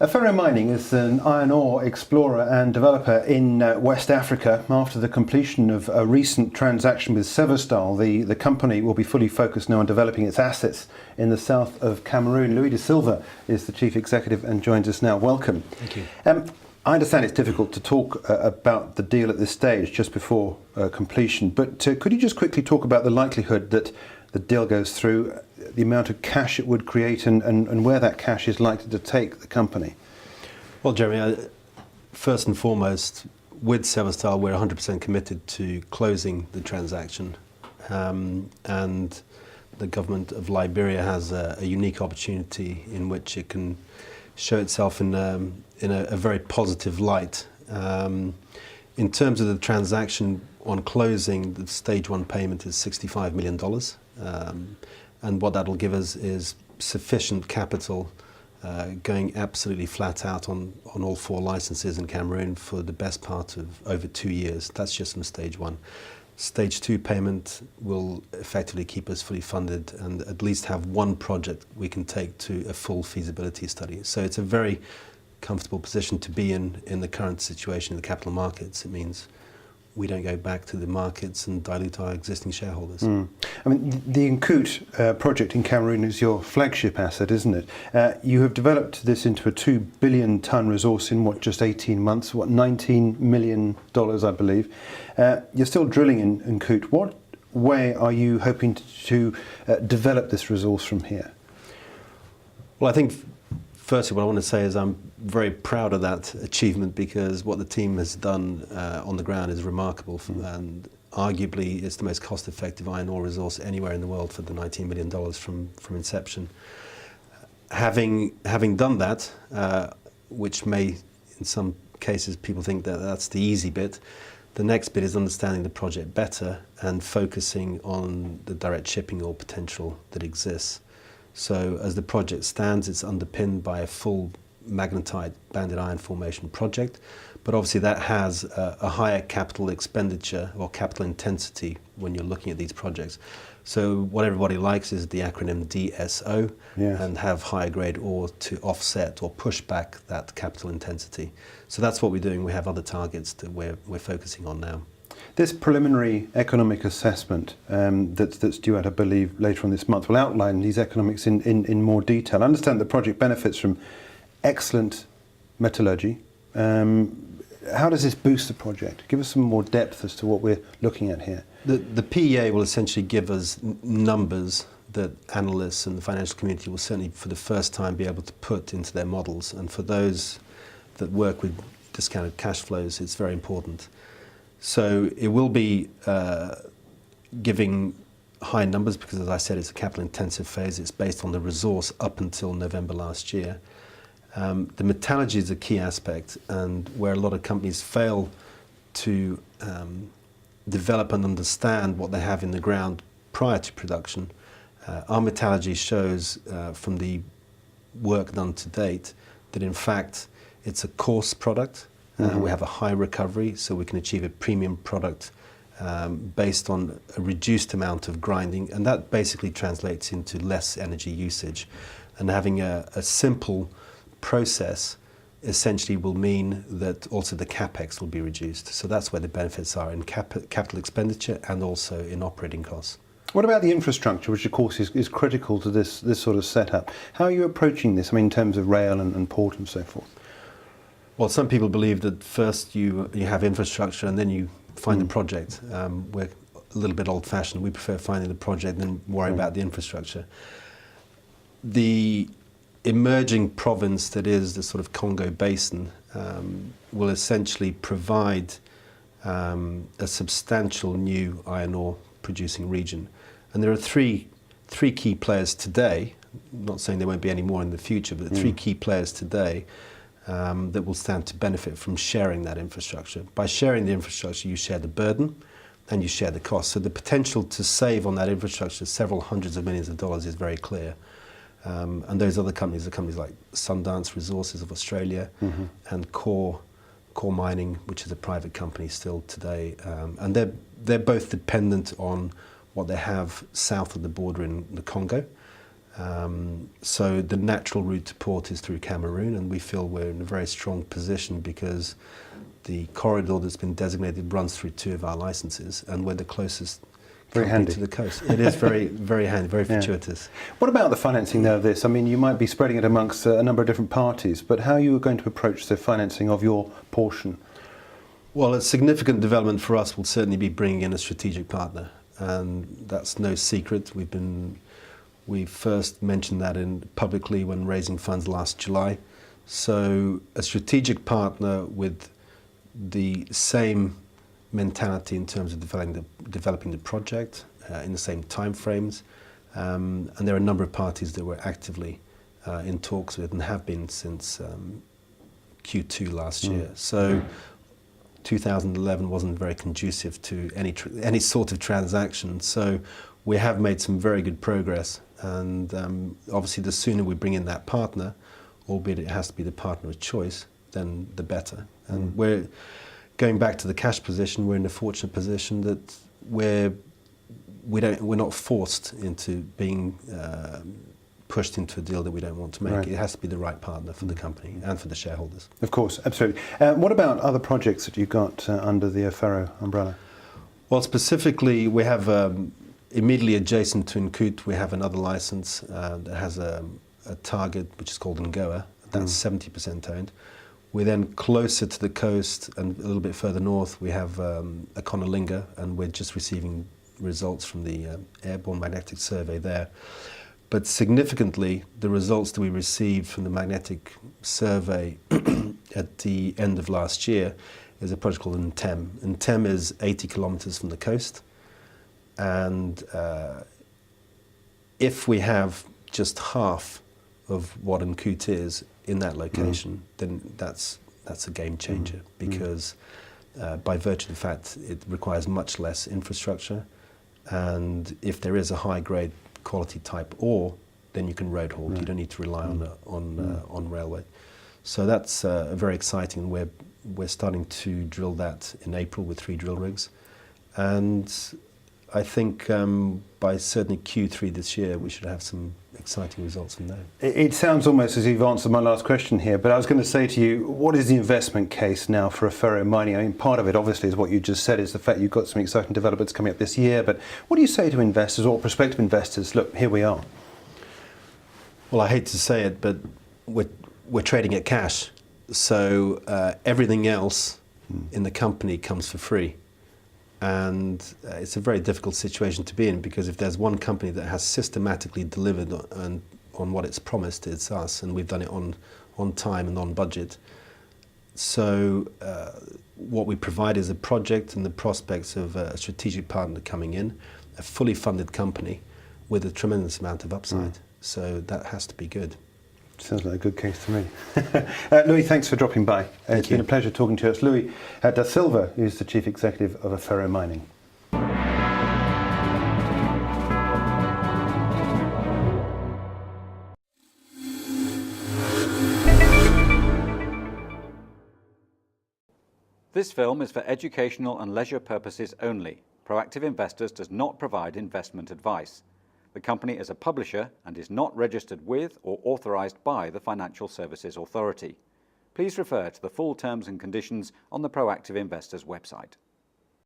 Afferro Mining is an iron ore explorer and developer in West Africa. After the completion of a recent transaction with Severstal, the company will be fully focused now on developing its assets in the south of Cameroon. Luis da Silva is the chief executive and joins us now. Welcome. Thank you. I understand it's difficult to talk about the deal at this stage, just before completion, but could you just quickly talk about the likelihood that the deal goes through, the amount of cash it would create, and where that cash is likely to take the company? Well, Jeremy, first and foremost, with Severstal, we're 100% committed to closing the transaction, and the government of Liberia has a unique opportunity in which it can show itself in a very positive light. In terms of the transaction, on closing, the stage one payment is $65 million. And what that'll give us is sufficient capital going absolutely flat out on all 4 licenses in Cameroon for the best part of over 2 years. That's just from stage one. Stage 2 payment will effectively keep us fully funded and at least have one project we can take to a full feasibility study. So it's a very comfortable position to be in the current situation in the capital markets. It means we don't go back to the markets and dilute our existing shareholders. I mean, the Nkoot project in Cameroon is your flagship asset, isn't it? You have developed this into a 2 billion tonne resource in just 18 months, $19 million, I believe. You're still drilling in Nkoot. What way are you hoping to develop this resource from here? Well, I think firstly, what I want to say is I'm very proud of that achievement, because what the team has done on the ground is remarkable, and arguably it's the most cost-effective iron ore resource anywhere in the world for the $19 million from inception. Having done that, which may, in some cases, people think that that's the easy bit, the next bit is understanding the project better and focusing on the direct shipping ore potential that exists. So as the project stands, it's underpinned by a full magnetite banded iron formation project, but obviously that has a higher capital expenditure or capital intensity when you're looking at these projects. So what everybody likes is the acronym DSO, and have higher grade ore to offset or push back that capital intensity. So that's what we're doing. We have other targets that we're focusing on now. This preliminary economic assessment that's due out, I believe, later on this month will outline these economics in more detail. I understand the project benefits from excellent metallurgy. How does this boost the project? Give us some more depth as to what we're looking at here. The PEA will essentially give us numbers that analysts and the financial community will certainly for the first time be able to put into their models. And for those that work with discounted cash flows, it's very important. So it will be giving high numbers because, as I said, it's a capital intensive phase. It's based on the resource up until November last year. The metallurgy is a key aspect, and where a lot of companies fail to develop and understand what they have in the ground prior to production, our metallurgy shows from the work done to date that in fact it's a coarse product. We have a high recovery, so we can achieve a premium product based on a reduced amount of grinding, and that basically translates into less energy usage. And having a simple process essentially will mean that also the capex will be reduced. So that's where the benefits are in capital expenditure and also in operating costs. What about the infrastructure, which of course is critical to this sort of setup? How are you approaching this? I mean, in terms of rail and port and so forth. Well, some people believe that first you have infrastructure and then you find the project. We're a little bit old-fashioned. We prefer finding the project and then worry about the infrastructure. The emerging province that is the sort of Congo Basin will essentially provide a substantial new iron ore producing region. And there are three key players today, I'm not saying there won't be any more in the future, but the 3 key players today that will stand to benefit from sharing that infrastructure. By sharing the infrastructure, you share the burden and you share the cost. So the potential to save on that infrastructure several hundreds of millions of dollars is very clear. And those other companies are companies like Sundance Resources of Australia and Core Mining, which is a private company still today. And they're both dependent on what they have south of the border in the Congo. So the natural route to port is through Cameroon, and we feel we're in a very strong position because the corridor that's been designated runs through 2 of our licenses, and we're the closest Very company handy. to the coast. It is very, very handy, very Yeah. fortuitous. What about the financing now of this? I mean, you might be spreading it amongst a number of different parties, but how are you going to approach the financing of your portion? Well, a significant development for us will certainly be bringing in a strategic partner, and that's no secret. We first mentioned that publicly when raising funds last July. So a strategic partner with the same mentality in terms of developing the project in the same timeframes, and there are a number of parties that we're actively in talks with and have been since Q2 last year. So 2011 wasn't very conducive to any sort of transaction. So we have made some very good progress, and obviously the sooner we bring in that partner, albeit it has to be the partner of choice, then the better. And we're going back to the cash position. We're in a fortunate position that we're not forced into being pushed into a deal that we don't want to make. Right. It has to be the right partner for the company and for the shareholders. Of course, absolutely. What about other projects that you've got under the Afferro umbrella? Well, specifically, we have immediately adjacent to Nkut, we have another license that has a target which is called Ngoa. That's 70% owned. We're then closer to the coast and a little bit further north, we have Akonalinga, and we're just receiving results from the airborne magnetic survey there. But significantly, the results that we received from the magnetic survey at the end of last year is a project called Ntem. Ntem is 80 kilometers from the coast, and if we have just half of what Nkut is in that location, then that's a game changer, because by virtue of the fact it requires much less infrastructure, and if there is a high grade quality type ore, then you can road haul. You don't need to rely on railway. So that's very exciting. We're starting to drill that in April with 3 drill rigs, and I think by certainly Q3 this year we should have some exciting results from there. It sounds almost as you've answered my last question here, but I was going to say to you, what is the investment case now for Afferro Mining? I mean, part of it obviously is what you just said, is the fact you've got some exciting developments coming up this year, but what do you say to investors or prospective investors? Look, here we are. Well, I hate to say it, but we're trading at cash, so everything else in the company comes for free. And it's a very difficult situation to be in, because if there's one company that has systematically delivered on what it's promised, it's us, and we've done it on time and on budget. So what we provide is a project and the prospects of a strategic partner coming in, a fully funded company with a tremendous amount of upside. So that has to be good. Sounds like a good case to me. Luis, thanks for dropping by. It's been a pleasure talking to us. Luis da Silva is the Chief Executive of Afferro Mining. This film is for educational and leisure purposes only. Proactive Investors does not provide investment advice. The company is a publisher and is not registered with or authorized by the Financial Services Authority. Please refer to the full terms and conditions on the Proactive Investors website.